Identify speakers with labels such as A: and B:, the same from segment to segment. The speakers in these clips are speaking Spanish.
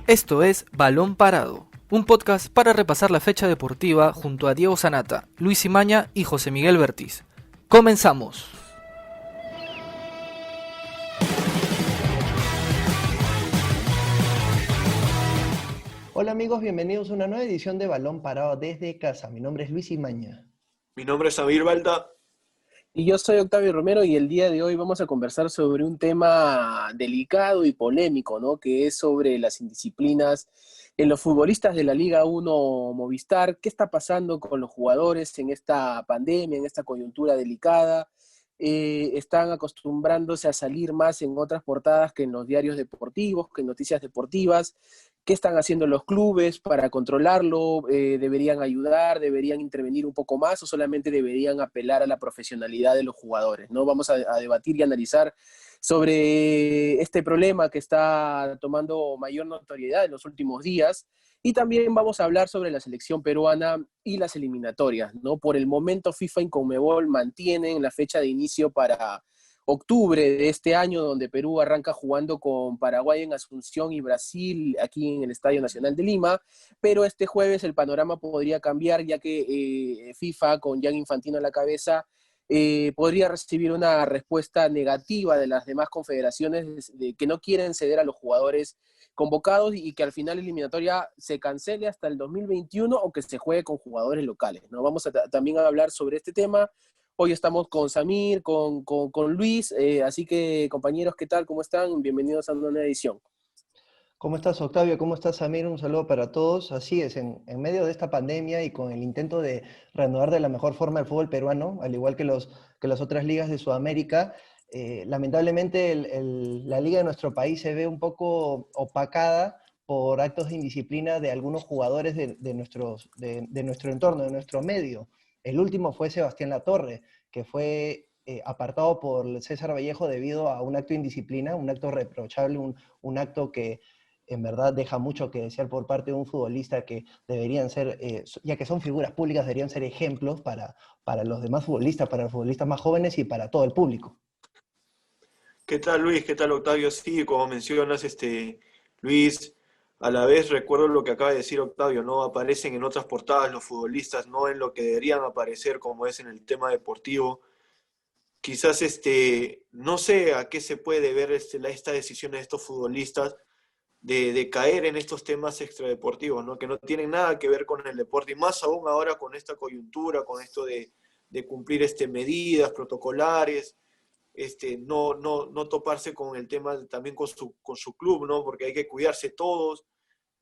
A: Esto es Balón Parado, un podcast para repasar la fecha deportiva junto a Diego Sanata, Luis Imaña y José Miguel Bertiz. ¡Comenzamos!
B: Hola amigos, bienvenidos a una nueva edición de Balón Parado desde casa. Mi nombre es Luis Imaña.
C: Mi nombre es Amir Balda.
D: Y yo soy Octavio Romero y el día de hoy vamos a conversar sobre un tema delicado y polémico, ¿no? Que es sobre las indisciplinas en los futbolistas de la Liga 1 Movistar. ¿Qué está pasando con los jugadores en esta pandemia, en esta coyuntura delicada? Están acostumbrándose a salir más en otras portadas que en los diarios deportivos, que en noticias deportivas. ¿Qué están haciendo los clubes para controlarlo? ¿Deberían ayudar? ¿Deberían intervenir un poco más? ¿O solamente deberían apelar a la profesionalidad de los jugadores? ¿No? Vamos a debatir y analizar sobre este problema que está tomando mayor notoriedad en los últimos días. Y también vamos a hablar sobre la selección peruana y las eliminatorias, ¿no? Por el momento, FIFA y Conmebol mantienen la fecha de inicio para octubre de este año, donde Perú arranca jugando con Paraguay en Asunción y Brasil aquí en el Estadio Nacional de Lima, pero este jueves el panorama podría cambiar, ya que FIFA, con Gianni Infantino a la cabeza, podría recibir una respuesta negativa de las demás confederaciones que no quieren ceder a los jugadores convocados y que al final la eliminatoria se cancele hasta el 2021 o que se juegue con jugadores locales, ¿no? Vamos también a hablar sobre este tema. Hoy estamos con Samir, con Luis, así que compañeros, ¿qué tal? ¿Cómo están? Bienvenidos a una nueva edición.
B: ¿Cómo estás, Octavio? ¿Cómo estás, Samir? Un saludo para todos. Así es, en medio de esta pandemia y con el intento de reanudar de la mejor forma el fútbol peruano, al igual que las otras ligas de Sudamérica, lamentablemente la liga de nuestro país se ve un poco opacada por actos de indisciplina de algunos jugadores de nuestro entorno, de nuestro medio. El último fue Sebastián Latorre, que fue apartado por César Vallejo debido a un acto de indisciplina, un acto reprochable, un acto que en verdad deja mucho que desear por parte de un futbolista que deberían ser, ya que son figuras públicas, deberían ser ejemplos para los demás futbolistas, para los futbolistas más jóvenes y para todo el público.
C: ¿Qué tal, Luis? ¿Qué tal, Octavio? Sí, como mencionas, Luis, a la vez recuerdo lo que acaba de decir Octavio, ¿no? Aparecen en otras portadas los futbolistas, no en lo que deberían aparecer, como es en el tema deportivo. Quizás, no sé a qué se puede deber esta decisión de estos futbolistas de caer en estos temas extradeportivos, ¿no? Que no tienen nada que ver con el deporte, y más aún ahora con esta coyuntura, con esto de cumplir medidas protocolares, no toparse con el tema también con su club, ¿no? Porque hay que cuidarse todos.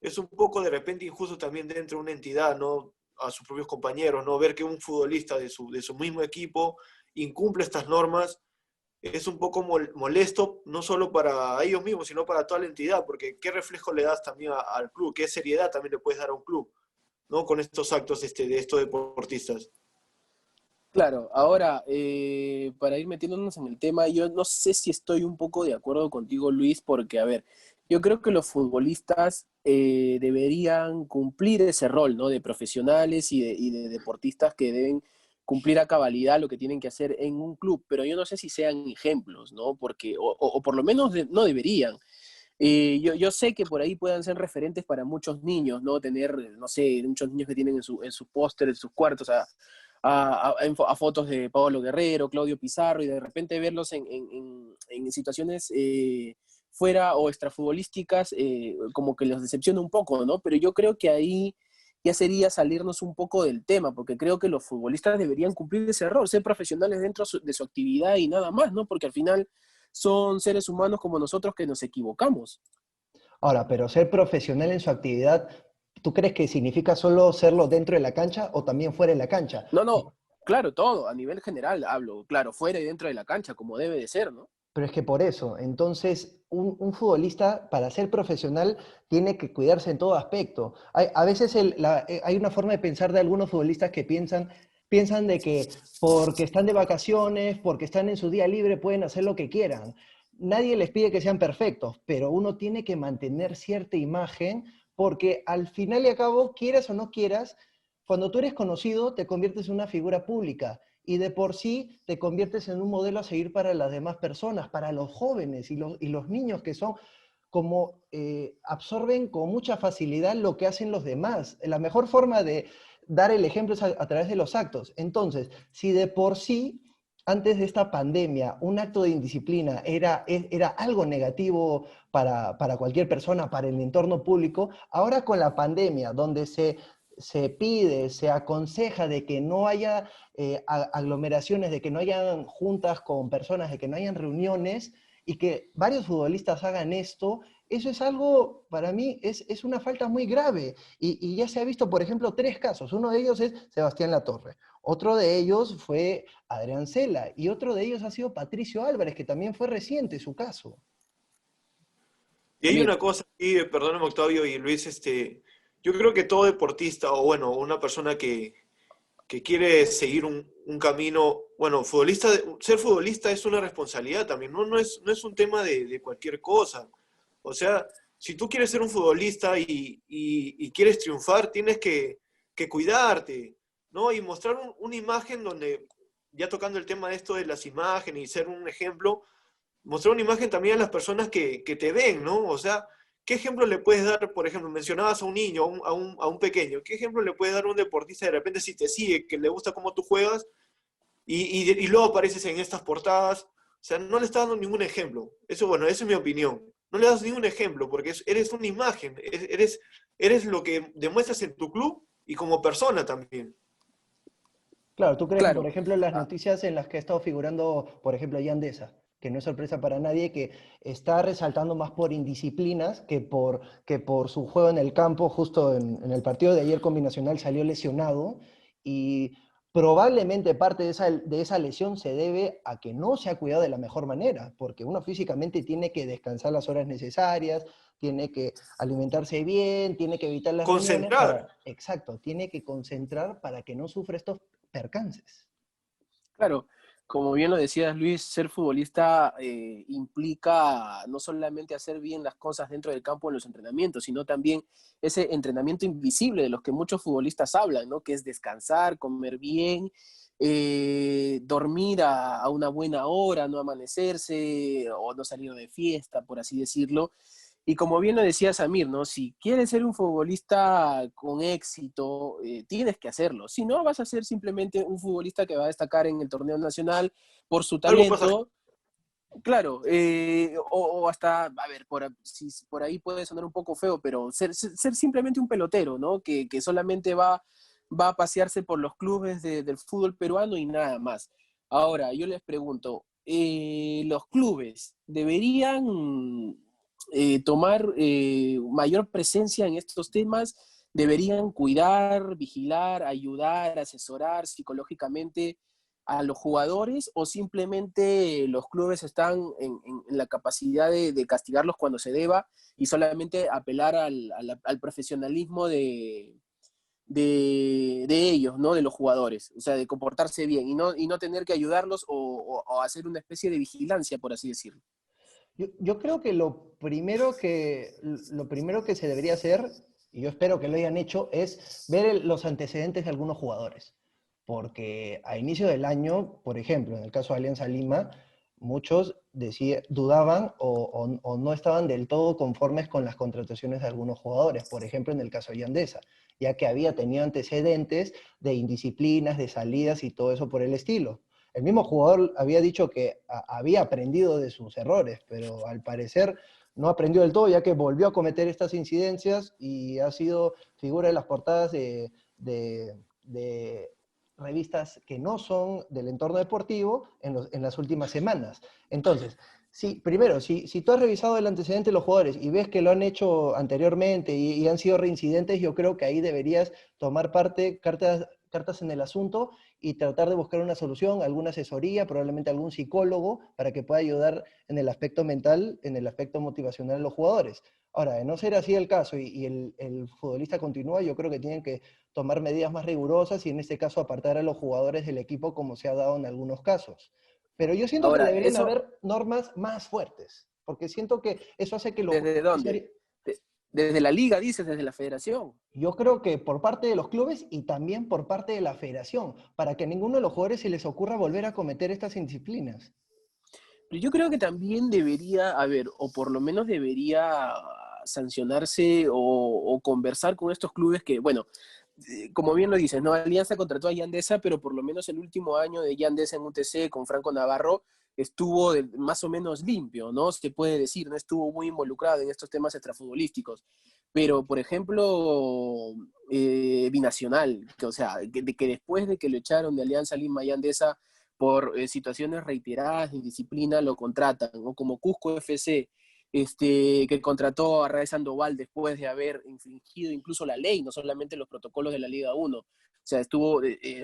C: Es un poco de repente injusto también dentro de una entidad, ¿no? A sus propios compañeros, ¿no? Ver que un futbolista de su mismo equipo incumple estas normas es un poco molesto, no solo para ellos mismos, sino para toda la entidad, porque ¿qué reflejo le das también al club? ¿Qué seriedad también le puedes dar a un club, ¿no? Con estos actos de estos deportistas.
D: Claro, ahora, para ir metiéndonos en el tema, yo no sé si estoy un poco de acuerdo contigo, Luis, porque, a ver, yo creo que los futbolistas deberían cumplir ese rol, ¿no? De profesionales y de deportistas que deben cumplir a cabalidad lo que tienen que hacer en un club, pero yo no sé si sean ejemplos, ¿no? Porque, o por lo menos no deberían. Yo sé que por ahí puedan ser referentes para muchos niños, ¿no? Tener, no sé, muchos niños que tienen en su póster, en sus cuartos, a fotos de Pablo Guerrero, Claudio Pizarro, y de repente verlos en situaciones fuera o extrafutbolísticas, como que los decepciona un poco, ¿no? Pero yo creo que ahí ya sería salirnos un poco del tema, porque creo que los futbolistas deberían cumplir ese rol, ser profesionales dentro de su actividad y nada más, ¿no? Porque al final son seres humanos como nosotros que nos equivocamos.
B: Ahora, pero ser profesional en su actividad, ¿tú crees que significa solo serlo dentro de la cancha o también fuera de la cancha?
D: No, no, claro, todo, a nivel general hablo, claro, fuera y dentro de la cancha, como debe de ser, ¿no?
B: Pero es que por eso, entonces, un futbolista para ser profesional tiene que cuidarse en todo aspecto. A veces hay una forma de pensar de algunos futbolistas que piensan de que porque están de vacaciones, porque están en su día libre, pueden hacer lo que quieran. Nadie les pide que sean perfectos, pero uno tiene que mantener cierta imagen porque al final y al cabo, quieras o no quieras, cuando tú eres conocido, te conviertes en una figura pública y de por sí te conviertes en un modelo a seguir para las demás personas, para los jóvenes y los niños que son. como absorben con mucha facilidad lo que hacen los demás. La mejor forma de dar el ejemplo es a través de los actos. Entonces, si de por sí, antes de esta pandemia, un acto de indisciplina era algo negativo para cualquier persona, para el entorno público, ahora con la pandemia, donde se pide, se aconseja de que no haya aglomeraciones, de que no hayan juntas con personas, de que no hayan reuniones, y que varios futbolistas hagan esto, eso es algo, para mí, es una falta muy grave. Y ya se ha visto, por ejemplo, 3 casos. Uno de ellos es Sebastián Latorre. Otro de ellos fue Adrián Cela. Y otro de ellos ha sido Patricio Álvarez, que también fue reciente su caso.
C: Y hay una cosa aquí, perdóname Octavio y Luis, yo creo que todo deportista, o bueno, una persona que quiere seguir un camino, bueno, ser futbolista es una responsabilidad también, no es un tema de cualquier cosa. O sea, si tú quieres ser un futbolista y quieres triunfar, tienes que cuidarte, ¿no? Y mostrar una imagen donde, ya tocando el tema de esto de las imágenes y ser un ejemplo, mostrar una imagen también a las personas que te ven, ¿no? O sea, ¿qué ejemplo le puedes dar, por ejemplo, mencionabas a un niño, a un pequeño, ¿qué ejemplo le puedes dar a un deportista de repente si te sigue, que le gusta cómo tú juegas y luego apareces en estas portadas? O sea, no le estás dando ningún ejemplo. Eso, bueno, esa es mi opinión. No le das ningún ejemplo porque eres una imagen, eres lo que demuestras en tu club y como persona también.
B: Claro, ¿tú crees que, por
D: Claro.
B: ejemplo, las noticias en las que ha estado figurando, por ejemplo, Yandesa, que no es sorpresa para nadie, que está resaltando más por indisciplinas que por su juego en el campo, justo en el partido de ayer con Binacional salió lesionado y probablemente parte de esa lesión se debe a que no se ha cuidado de la mejor manera, porque uno físicamente tiene que descansar las horas necesarias, tiene que alimentarse bien, tiene que evitar las reuniones
C: Concentrar.
B: exacto, tiene que concentrar para que no sufra estos percances.
D: Claro, como bien lo decías Luis, ser futbolista implica no solamente hacer bien las cosas dentro del campo en los entrenamientos, sino también ese entrenamiento invisible de los que muchos futbolistas hablan, ¿no? Que es descansar, comer bien, dormir a una buena hora, no amanecerse o no salir de fiesta, por así decirlo. Y como bien lo decía Samir, ¿no? Si quieres ser un futbolista con éxito, tienes que hacerlo. Si no, vas a ser simplemente un futbolista que va a destacar en el torneo nacional por su
C: Algo pasajero.
D: talento. Claro, o hasta, a ver, si por ahí puede sonar un poco feo, pero ser simplemente un pelotero, ¿no? Que solamente va a pasearse por los clubes del fútbol peruano y nada más. Ahora, yo les pregunto, ¿los clubes deberían tomar mayor presencia en estos temas? ¿Deberían cuidar, vigilar, ayudar, asesorar psicológicamente a los jugadores o simplemente los clubes están en la capacidad de castigarlos cuando se deba y solamente apelar al profesionalismo de ellos, ¿no? De los jugadores, o sea, de comportarse bien y no tener que ayudarlos o hacer una especie de vigilancia, por así decirlo?
B: Yo creo que lo primero que se debería hacer, y yo espero que lo hayan hecho, es ver los antecedentes de algunos jugadores. Porque a inicio del año, por ejemplo, en el caso de Alianza Lima, muchos dudaban o no estaban del todo conformes con las contrataciones de algunos jugadores. Por ejemplo, en el caso de Yandesa, ya que había tenido antecedentes de indisciplinas, de salidas y todo eso por el estilo. El mismo jugador había dicho que había aprendido de sus errores, pero al parecer no aprendió del todo, ya que volvió a cometer estas incidencias y ha sido figura de las portadas de revistas que no son del entorno deportivo en las últimas semanas. Entonces, primero, si tú has revisado el antecedente de los jugadores y ves que lo han hecho anteriormente y han sido reincidentes, yo creo que ahí deberías tomar cartas en el asunto y tratar de buscar una solución, alguna asesoría, probablemente algún psicólogo, para que pueda ayudar en el aspecto mental, en el aspecto motivacional de los jugadores. Ahora, de no ser así el caso y el futbolista continúa, yo creo que tienen que tomar medidas más rigurosas y en este caso apartar a los jugadores del equipo como se ha dado en algunos casos. Pero yo siento que
D: Ahora,
B: deberían
D: eso,
B: haber normas más fuertes, porque siento que eso hace que los
D: ¿desde
B: jugadores.
D: dónde? Desde la liga, dices, desde la federación.
B: Yo creo que por parte de los clubes y también por parte de la federación, para que a ninguno de los jugadores se les ocurra volver a cometer estas indisciplinas.
D: Pero yo creo que también debería haber, o por lo menos debería sancionarse o conversar con estos clubes que, bueno, como bien lo dices, ¿no? Alianza contrató a Yandesa, pero por lo menos el último año de Yandesa en UTC con Franco Navarro estuvo más o menos limpio, ¿no? Se puede decir, no estuvo muy involucrado en estos temas extrafutbolísticos. Pero, por ejemplo, Binacional, que, o sea, que después de que lo echaron de Alianza Lima y Yandesa por situaciones reiteradas de indisciplina, lo contratan, ¿no? Como Cusco FC, que contrató a Raed Sandoval después de haber infringido incluso la ley, no solamente los protocolos de la Liga 1. O sea,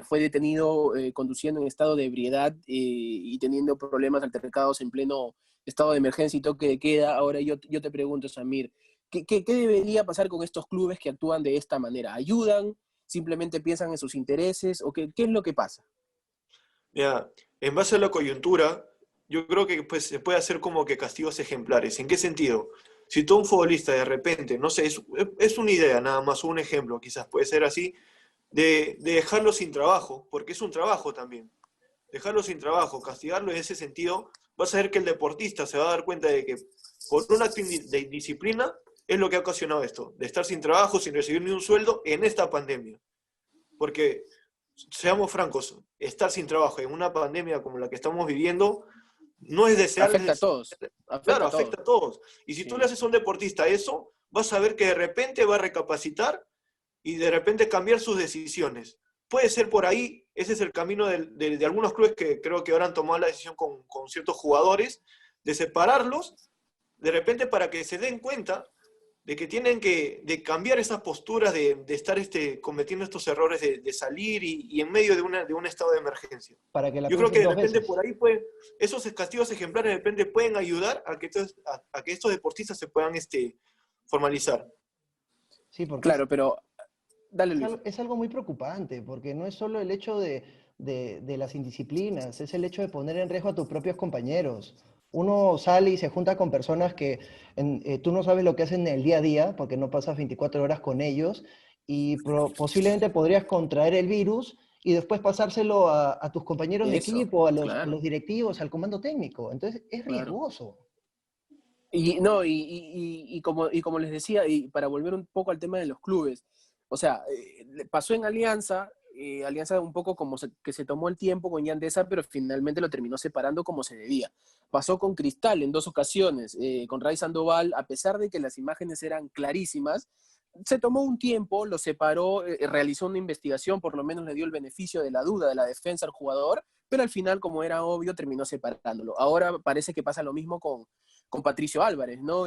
D: fue detenido conduciendo en estado de ebriedad y teniendo problemas altercados en pleno estado de emergencia y toque de queda. Ahora yo te pregunto, Samir, ¿qué debería pasar con estos clubes que actúan de esta manera? ¿Ayudan? ¿Simplemente piensan en sus intereses? ¿O qué es lo que pasa?
C: Mira, en base a la coyuntura, yo creo que pues, se puede hacer como que castigos ejemplares. ¿En qué sentido? Si tú un futbolista de repente, no sé, es una idea nada más, un ejemplo, quizás puede ser así, de dejarlo sin trabajo, porque es un trabajo también. Dejarlo sin trabajo, castigarlo en ese sentido, vas a ver que el deportista se va a dar cuenta de que por un acto de indisciplina es lo que ha ocasionado esto, de estar sin trabajo, sin recibir ni un sueldo en esta pandemia. Porque, seamos francos, estar sin trabajo en una pandemia como la que estamos viviendo no es deseable.
D: Afecta a todos.
C: Claro,
D: Afecta a todos.
C: afecta a todos. Y si tú le
D: Sí.
C: haces a un deportista eso, vas a ver que de repente va a recapacitar y de repente cambiar sus decisiones. Puede ser por ahí, ese es el camino de algunos clubes que creo que ahora han tomado la decisión con ciertos jugadores, de separarlos, de repente para que se den cuenta de que tienen de cambiar esas posturas de estar cometiendo estos errores de salir y en medio de un estado de emergencia.
B: Para que la
C: Yo creo que
B: piensen
C: de
B: dos
C: repente
B: veces.
C: por ahí esos castigos ejemplares de repente pueden ayudar a que estos deportistas se puedan formalizar.
B: Sí, porque
D: Claro, pero dale, Luis.
B: es algo muy preocupante, porque no es solo el hecho de las indisciplinas, es el hecho de poner en riesgo a tus propios compañeros. Uno sale y se junta con personas que tú no sabes lo que hacen en el día a día, porque no pasas 24 horas con ellos, y posiblemente podrías contraer el virus y después pasárselo a tus compañeros de
D: Eso,
B: equipo, a
D: claro,
B: los directivos, al comando técnico. Entonces, es
D: claro.
B: riesgoso.
D: Y no, y como les decía, y para volver un poco al tema de los clubes, o sea, pasó en Alianza, Alianza un poco como que se tomó el tiempo con Yandesa, pero finalmente lo terminó separando como se debía. Pasó con Cristal en 2 ocasiones, con Ray Sandoval, a pesar de que las imágenes eran clarísimas, se tomó un tiempo, lo separó, realizó una investigación, por lo menos le dio el beneficio de la duda de la defensa al jugador, pero al final, como era obvio, terminó separándolo. Ahora parece que pasa lo mismo con Patricio Álvarez, ¿no?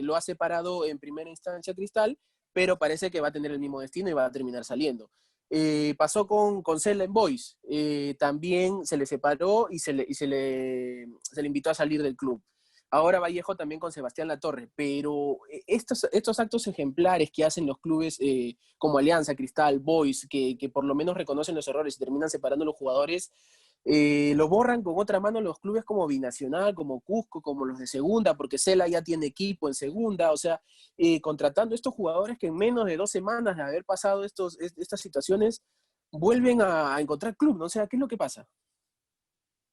D: Lo ha separado en primera instancia Cristal, pero parece que va a tener el mismo destino y va a terminar saliendo. Pasó con Cela en Boys, también se le separó y se le invitó a salir del club. Ahora Vallejo también con Sebastián Latorre, pero estos actos ejemplares que hacen los clubes como Alianza, Cristal, Boys, que por lo menos reconocen los errores y terminan separando a los jugadores, lo borran con otra mano los clubes como Binacional, como Cusco, como los de segunda, porque Cela ya tiene equipo en segunda, o sea, contratando estos jugadores que en menos de 2 semanas de haber pasado estas situaciones vuelven a encontrar club, ¿no? O sea, ¿qué es lo que pasa?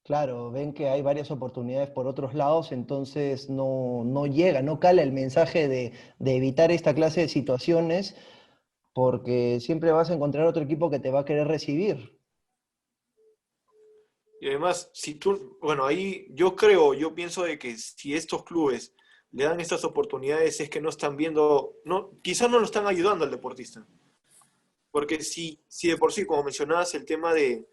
B: Claro, ven que hay varias oportunidades por otros lados, entonces no llega, no cala el mensaje de evitar esta clase de situaciones, porque siempre vas a encontrar otro equipo que te va a querer recibir.
C: Y además, si tú, bueno, ahí yo pienso de que si estos clubes le dan estas oportunidades es que no están viendo, no, quizás no lo están ayudando al deportista. Porque si de por sí, como mencionabas, el tema de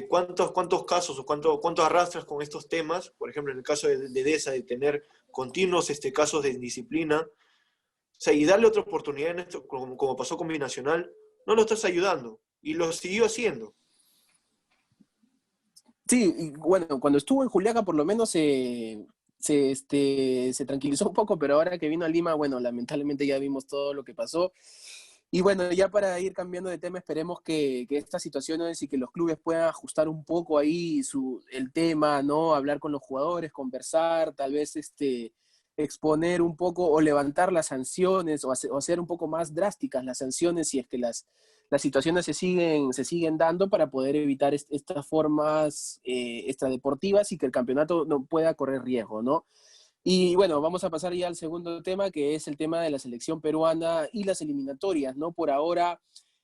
C: cuántos casos o cuánto arrastras con estos temas, por ejemplo, en el caso de DESA, de tener continuos casos de indisciplina, o sea, y darle otra oportunidad en esto, como pasó con Binacional, no lo estás ayudando. Y lo siguió haciendo.
D: Sí, y bueno, cuando estuvo en Juliaca por lo menos se tranquilizó un poco, pero ahora que vino a Lima, bueno, lamentablemente ya vimos todo lo que pasó. Y bueno, ya para ir cambiando de tema, esperemos que estas situaciones y que los clubes puedan ajustar un poco ahí el tema, ¿no? Hablar con los jugadores, conversar, tal vez exponer un poco o levantar las sanciones o hacer un poco más drásticas las sanciones si es que las situaciones se siguen dando para poder evitar estas formas extradeportivas y que el campeonato no pueda correr riesgo, ¿no? Y bueno, vamos a pasar ya al segundo tema, que es el tema de la selección peruana y las eliminatorias, ¿no? Por ahora,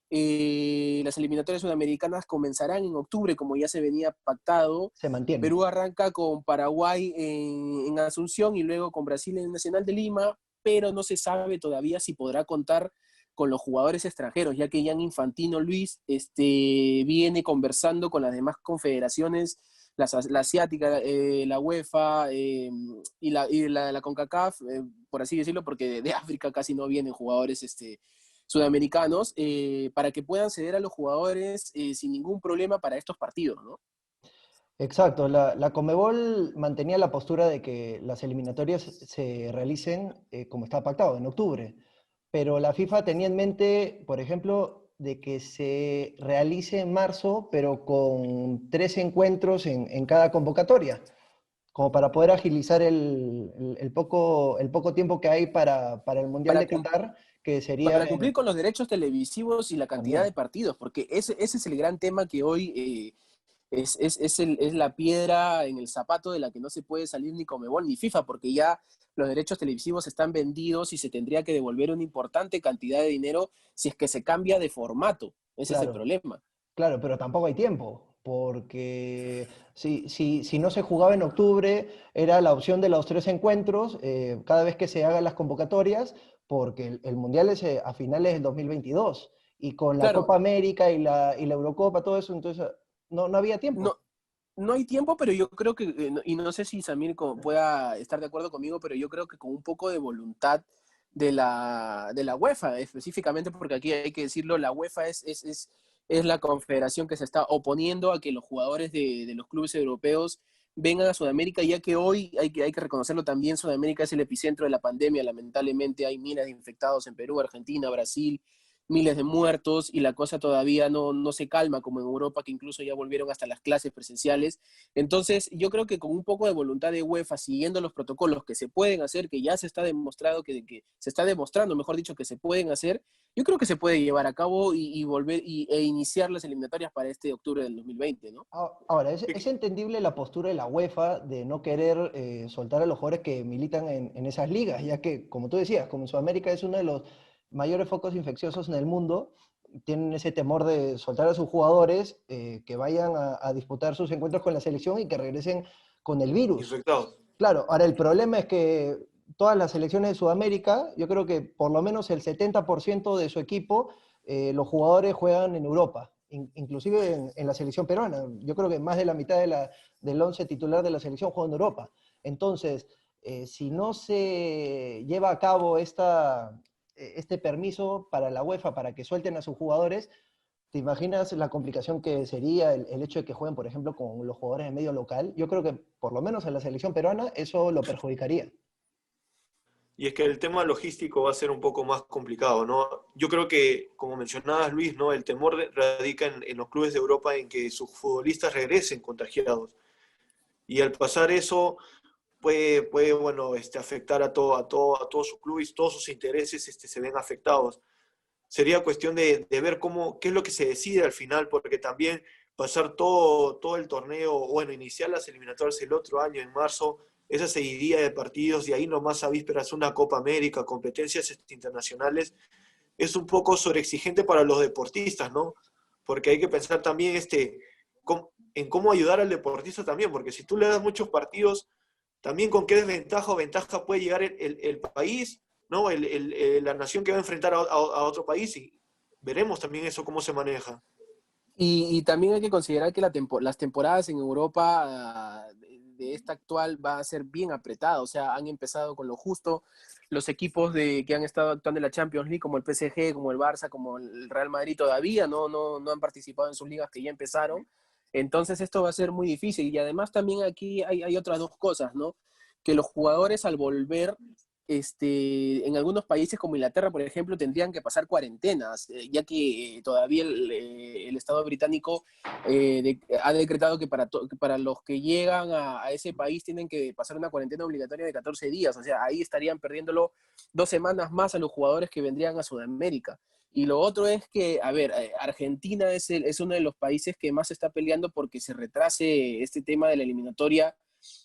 D: las eliminatorias sudamericanas comenzarán en octubre, como ya se venía pactado.
B: Se mantiene.
D: Perú arranca con Paraguay en Asunción y luego con Brasil en el Nacional de Lima, pero no se sabe todavía si podrá contar con los jugadores extranjeros, ya que Jan Infantino Luis viene conversando con las demás confederaciones, la asiática, la UEFA y la CONCACAF, por así decirlo, porque de África casi no vienen jugadores sudamericanos, para que puedan ceder a los jugadores sin ningún problema para estos partidos, ¿no?
B: Exacto, la Conmebol mantenía la postura de que las eliminatorias se realicen como está pactado, en octubre, pero la FIFA tenía en mente, por ejemplo, de que se realice en marzo, pero con 3 encuentros en cada convocatoria, como para poder agilizar el poco tiempo que hay para el Mundial
D: Para,
B: de
D: cum-
B: Qatar, que sería
D: para cumplir con los derechos televisivos y la cantidad de
B: también.
D: partidos, porque ese es el gran tema que hoy es la piedra en el zapato de la que no se puede salir ni Conmebol ni FIFA, porque ya los derechos televisivos están vendidos y se tendría que devolver una importante cantidad de dinero si es que se cambia de formato. Ese es el
B: Claro.
D: problema.
B: Claro, pero tampoco hay tiempo, porque si no se jugaba en octubre, era la opción de los 3 encuentros cada vez que se hagan las convocatorias, porque el Mundial es a finales del 2022, y con la
D: Claro,
B: Copa América y la Eurocopa, todo eso, entonces no había tiempo.
D: no, no hay tiempo, pero yo creo que, y no sé si Samir pueda estar de acuerdo conmigo, pero yo creo que con un poco de voluntad de la UEFA, específicamente porque aquí hay que decirlo, la UEFA es la confederación que se está oponiendo a que los jugadores de los clubes europeos vengan a Sudamérica, ya que hoy hay que reconocerlo también, Sudamérica es el epicentro de la pandemia, lamentablemente hay miles de infectados en Perú, Argentina, Brasil, miles de muertos y la cosa todavía no se calma como en Europa, que incluso ya volvieron hasta las clases presenciales. Entonces, yo creo que con un poco de voluntad de UEFA, siguiendo los protocolos que se pueden hacer, que ya se está demostrado, que se está demostrando, mejor dicho, que se pueden hacer, yo creo que se puede llevar a cabo y volver e iniciar las eliminatorias para este octubre del 2020, ¿no?
B: Ahora, es entendible la postura de la UEFA de no querer soltar a los jugadores que militan en esas ligas, ya que, como tú decías, como en Sudamérica es uno de los mayores focos infecciosos en el mundo, tienen ese temor de soltar a sus jugadores que vayan a disputar sus encuentros con la selección y que regresen con el virus.
C: Infectados.
B: Claro, ahora el problema es que todas las selecciones de Sudamérica, yo creo que por lo menos el 70% de su equipo, los jugadores juegan en Europa, inclusive en la selección peruana. Yo creo que más de la mitad del 11 titular de la selección juega en Europa. Entonces, si no se lleva a cabo este permiso para la UEFA para que suelten a sus jugadores, ¿te imaginas la complicación que sería el hecho de que jueguen, por ejemplo, con los jugadores de medio local? Yo creo que, por lo menos en la selección peruana, eso lo perjudicaría.
C: Y es que el tema logístico va a ser un poco más complicado, ¿no? Yo creo que, como mencionabas, Luis, ¿no? El temor radica en los clubes de Europa en que sus futbolistas regresen contagiados. Y al pasar eso, puede bueno, afectar a todo su club y todos sus intereses se ven afectados. Sería cuestión de ver qué es lo que se decide al final, porque también pasar todo el torneo, bueno, iniciar las eliminatorias el otro año, en marzo, esa seguidilla de partidos y ahí nomás a vísperas una Copa América, competencias internacionales, es un poco sobreexigente para los deportistas, ¿no? Porque hay que pensar también en cómo ayudar al deportista también, porque si tú le das muchos partidos, también con qué desventaja o ventaja puede llegar el país, ¿no? La nación que va a enfrentar a otro país y veremos también eso cómo se maneja.
D: Y también hay que considerar que las temporadas en Europa de esta actual va a ser bien apretada, o sea, han empezado con lo justo, los equipos que han estado actuando en la Champions League, como el PSG, como el Barça, como el Real Madrid, todavía no han participado en sus ligas que ya empezaron, entonces esto va a ser muy difícil, y además también aquí hay otras dos cosas, ¿no? Que los jugadores al volver en algunos países como Inglaterra, por ejemplo, tendrían que pasar cuarentenas, ya que todavía el Estado británico ha decretado que para los que llegan a ese país tienen que pasar una cuarentena obligatoria de 14 días. O sea, ahí estarían perdiéndolo 2 semanas más a los jugadores que vendrían a Sudamérica. Y lo otro es que, a ver, Argentina es uno de los países que más está peleando porque se retrase este tema de la eliminatoria,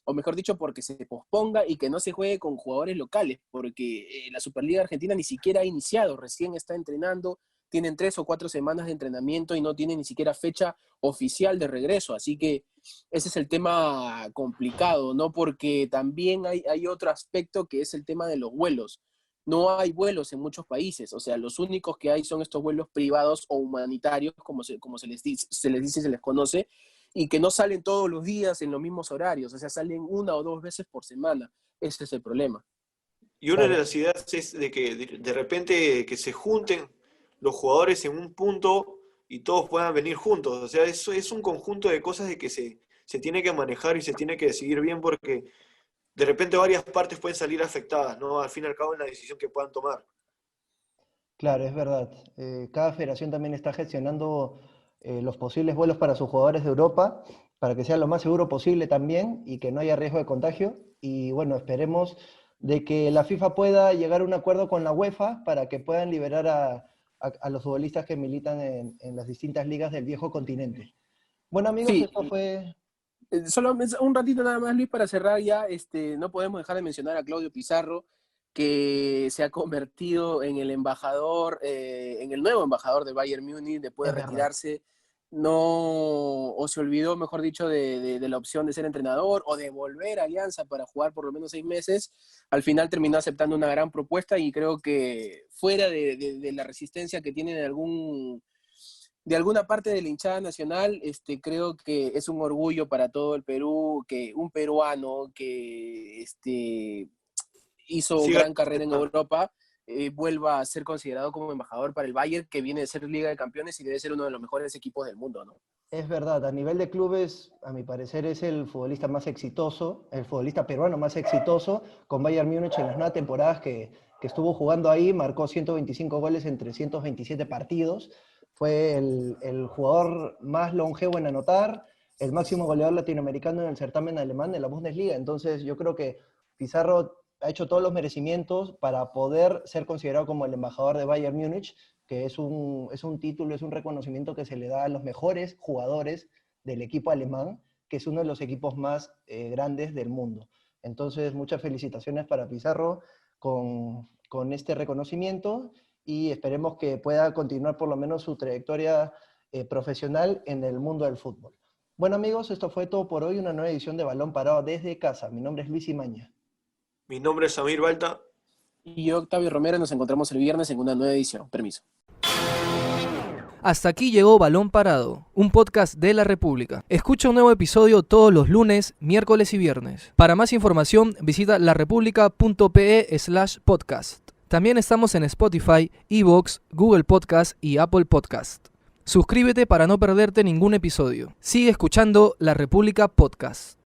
D: o mejor dicho, porque se posponga y que no se juegue con jugadores locales, porque la Superliga Argentina ni siquiera ha iniciado, recién está entrenando, tienen 3 o 4 semanas de entrenamiento y no tienen ni siquiera fecha oficial de regreso, así que ese es el tema complicado, ¿no? Porque también hay otro aspecto que es el tema de los vuelos. No hay vuelos en muchos países, o sea, los únicos que hay son estos vuelos privados o humanitarios, como se les conoce, y que no salen todos los días en los mismos horarios, o sea, salen 1 o 2 veces por semana. Ese es el problema.
C: Y una de las ideas es de que de repente que se junten los jugadores en un punto y todos puedan venir juntos. O sea, eso es un conjunto de cosas de que se tiene que manejar y se tiene que decidir bien porque de repente varias partes pueden salir afectadas, ¿no? Al fin y al cabo en la decisión que puedan tomar.
B: Claro, es verdad. Cada federación también está gestionando los posibles vuelos para sus jugadores de Europa, para que sea lo más seguro posible también y que no haya riesgo de contagio. Y bueno, esperemos de que la FIFA pueda llegar a un acuerdo con la UEFA para que puedan liberar a los futbolistas que militan en las distintas ligas del viejo continente. Bueno, amigos,
D: Sí,
B: esto fue...
D: solo un ratito nada más, Luis, para cerrar ya, no podemos dejar de mencionar a Claudio Pizarro, que se ha convertido en el embajador, en el nuevo embajador de Bayern Múnich después
B: Es
D: de
B: verdad.
D: retirarse. No, o se olvidó, mejor dicho, de la opción de ser entrenador o de volver a Alianza para jugar por lo menos 6 meses. Al final terminó aceptando una gran propuesta y creo que fuera de la resistencia que tiene de alguna parte de la hinchada nacional, creo que es un orgullo para todo el Perú que un peruano que hizo
C: Siga
D: gran carrera en Europa vuelva a ser considerado como embajador para el Bayern, que viene de ser Liga de Campeones y debe ser uno de los mejores equipos del mundo, ¿no?
B: Es verdad, a nivel de clubes, a mi parecer es el futbolista más exitoso, el futbolista peruano más exitoso, con Bayern Múnich en las 9 temporadas que estuvo jugando ahí, marcó 125 goles en 327 partidos, fue el jugador más longevo en anotar, el máximo goleador latinoamericano en el certamen alemán de la Bundesliga, entonces yo creo que Pizarro ha hecho todos los merecimientos para poder ser considerado como el embajador de Bayern Múnich, que es un título, es un reconocimiento que se le da a los mejores jugadores del equipo alemán, que es uno de los equipos más grandes del mundo. Entonces, muchas felicitaciones para Pizarro con este reconocimiento y esperemos que pueda continuar por lo menos su trayectoria profesional en el mundo del fútbol. Bueno amigos, esto fue todo por hoy, una nueva edición de Balón Parado desde casa. Mi nombre es Luis Imaña.
C: Mi nombre es Samir Balta.
D: Y yo, Octavio Romero, nos encontramos el viernes en una nueva edición. Permiso.
A: Hasta aquí llegó Balón Parado, un podcast de La República. Escucha un nuevo episodio todos los lunes, miércoles y viernes. Para más información, visita larepublica.pe/podcast. También estamos en Spotify, iVoox, Google Podcast y Apple Podcast. Suscríbete para no perderte ningún episodio. Sigue escuchando La República Podcast.